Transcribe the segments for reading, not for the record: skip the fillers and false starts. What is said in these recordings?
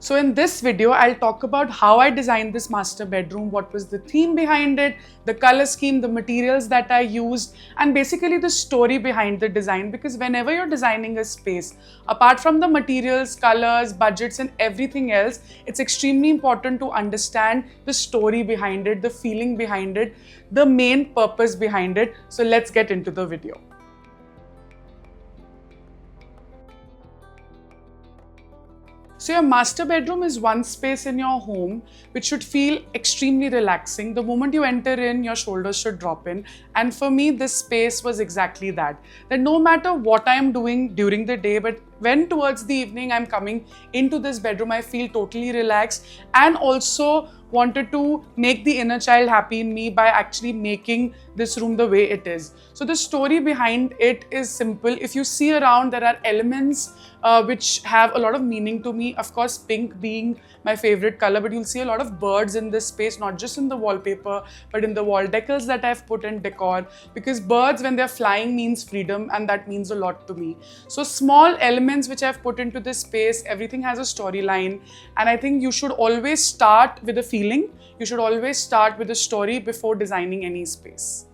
So in this video, I'll talk about how I designed this master bedroom, what was the theme behind it, the color scheme, the materials that I used, and basically the story behind the design. Because whenever you're designing a space, apart from the materials, colors, budgets, and everything else, it's extremely important to understand the story behind it, the feeling behind it, the main purpose behind it. So let's get into the video. So your master bedroom is one space in your home which should feel extremely relaxing. The moment you enter in, your shoulders should drop in. And for me, this space was exactly that. That no matter what I am doing during the day, but when towards the evening I'm coming into this bedroom, I feel totally relaxed, and also wanted to make the inner child happy in me by actually making this room the way it is. So the story behind it is simple. If you see around, there are elements which have a lot of meaning to me. Of course, pink being my favorite color, but you'll see a lot of birds in this space, not just in the wallpaper, but in the wall decals that I've put in decor, because birds, when they're flying, means freedom, and that means a lot to me. So small elements which I've put into this space, everything has a storyline, and I think you should always start with a feeling. You should always start with a story before designing any space.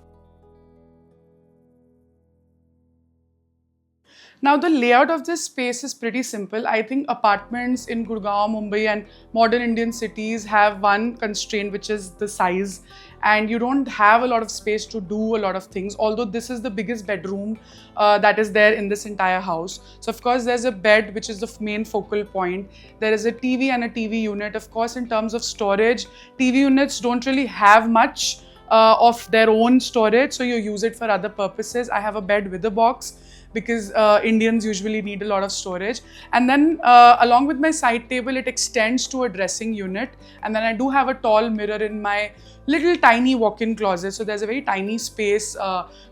Now, the layout of this space is pretty simple. I think apartments in Gurgaon, Mumbai and modern Indian cities have one constraint, which is the size. And you don't have a lot of space to do a lot of things, although this is the biggest bedroom that is there in this entire house. So of course, there's a bed, which is the main focal point. There is a TV and a TV unit. Of course, in terms of storage, TV units don't really have much of their own storage, so you use it for other purposes. I have a bed with a box, because Indians usually need a lot of storage. And then along with my side table, it extends to a dressing unit. And then I do have a tall mirror in my little tiny walk-in closet. So there's a very tiny space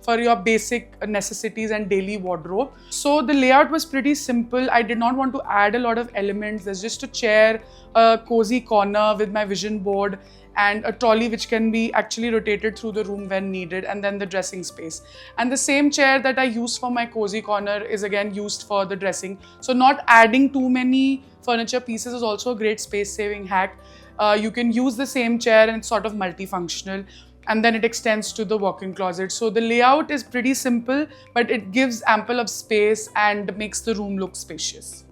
for your basic necessities and daily wardrobe. So the layout was pretty simple. I did not want to add a lot of elements. There's just a chair, a cozy corner with my vision board, and a trolley which can be actually rotated through the room when needed, and then the dressing space. And the same chair that I use for my cozy corner is again used for the dressing. So not adding too many furniture pieces is also a great space-saving hack. You can use the same chair and it's sort of multifunctional, and then it extends to the walk-in closet. So the layout is pretty simple, but it gives ample of space and makes the room look spacious.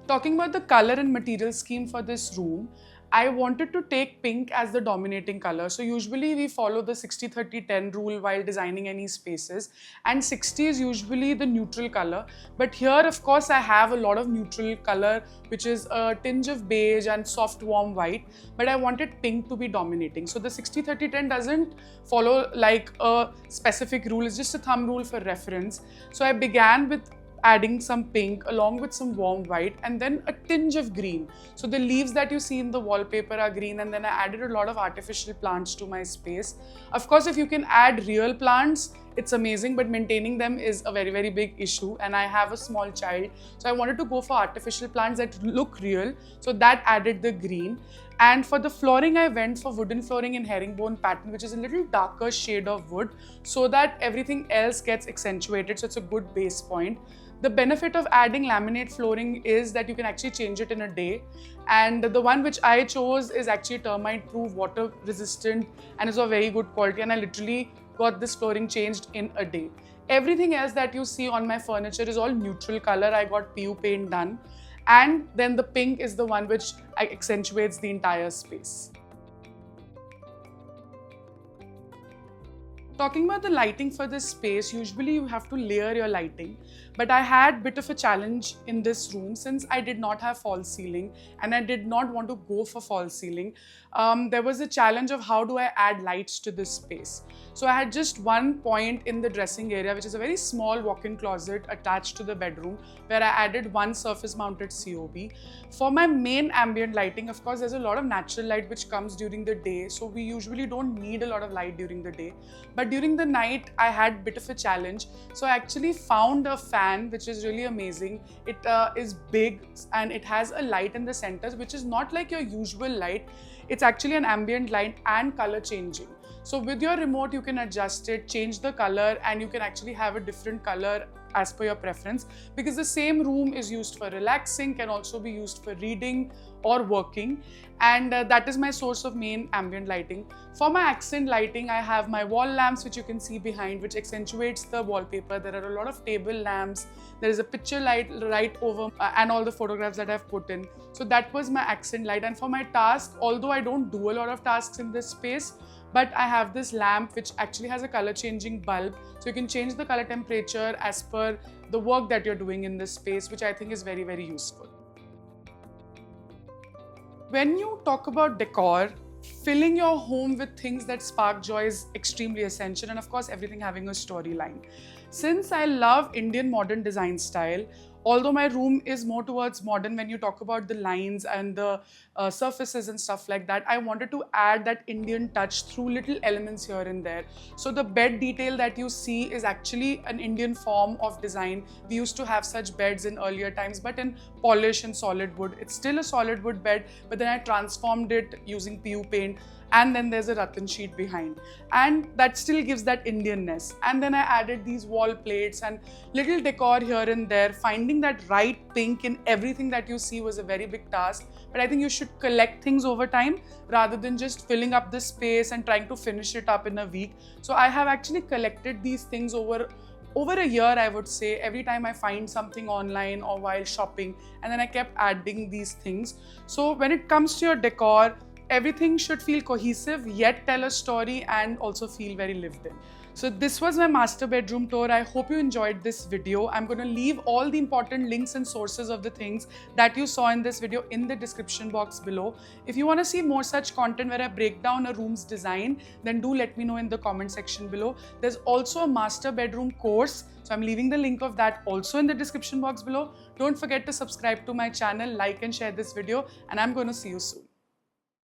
Talking about the color and material scheme for this room, I wanted to take pink as the dominating color. So usually we follow the 60-30-10 rule while designing any spaces, and 60 is usually the neutral color. But here, of course, I have a lot of neutral color, which is a tinge of beige and soft warm white, but I wanted pink to be dominating. So the 60-30-10 doesn't follow like a specific rule, it's just a thumb rule for reference. So I began with adding some pink along with some warm white, and then a tinge of green. So the leaves that you see in the wallpaper are green, and then I added a lot of artificial plants to my space. Of course, if you can add real plants, it's amazing, but maintaining them is a very, very big issue, and I have a small child. So I wanted to go for artificial plants that look real, so that added the green. And for the flooring, I went for wooden flooring in herringbone pattern, which is a little darker shade of wood, so that everything else gets accentuated, so it's a good base point. The benefit of adding laminate flooring is that you can actually change it in a day. And the one which I chose is actually termite proof, water resistant, and is of very good quality. And I literally got this flooring changed in a day. Everything else that you see on my furniture is all neutral color. I got PU paint done. And then the pink is the one which accentuates the entire space. Talking about the lighting for this space, usually you have to layer your lighting, but I had a bit of a challenge in this room since I did not have false ceiling and I did not want to go for false ceiling. There was a challenge of how do I add lights to this space. So I had just one point in the dressing area, which is a very small walk-in closet attached to the bedroom, where I added one surface mounted COB. For my main ambient lighting, of course, there's a lot of natural light which comes during the day, so we usually don't need a lot of light during the day. But during the night, I had a bit of a challenge. So I actually found a fan which is really amazing. It is big and it has a light in the center, which is not like your usual light. It's actually an ambient light and color changing. So with your remote, you can adjust it, change the color, and you can actually have a different color as per your preference, because the same room is used for relaxing, can also be used for reading or working, and that is my source of main ambient lighting. For my accent lighting, I have my wall lamps, which you can see behind, which accentuates the wallpaper. There are a lot of table lamps, there is a picture light right over and all the photographs that I've put in. So that was my accent light. And for my task, although I don't do a lot of tasks in this space, but I have this lamp which actually has a color changing bulb, so you can change the color temperature as per the work that you're doing in this space, which I think is very, very useful. When you talk about decor, filling your home with things that spark joy is extremely essential, and of course everything having a storyline. Since I love Indian modern design style, although my room is more towards modern when you talk about the lines and the surfaces and stuff like that, I wanted to add that Indian touch through little elements here and there. So the bed detail that you see is actually an Indian form of design. We used to have such beds in earlier times, but in polish and solid wood. It's still a solid wood bed, but then I transformed it using PU paint, and then there's a rattan sheet behind, and that still gives that Indianness. And then I added these wall plates and little decor here and there. Finding that right pink in everything that you see was a very big task, but I think you should collect things over time rather than just filling up the space and trying to finish it up in a week. So I have actually collected these things over a year, I would say. Every time I find something online or while shopping, and then I kept adding these things. So when it comes to your decor, everything should feel cohesive, yet tell a story and also feel very lived in. So this was my master bedroom tour. I hope you enjoyed this video. I'm going to leave all the important links and sources of the things that you saw in this video in the description box below. If you want to see more such content where I break down a room's design, then do let me know in the comment section below. There's also a master bedroom course, so I'm leaving the link of that also in the description box below. Don't forget to subscribe to my channel, like and share this video, and I'm going to see you soon.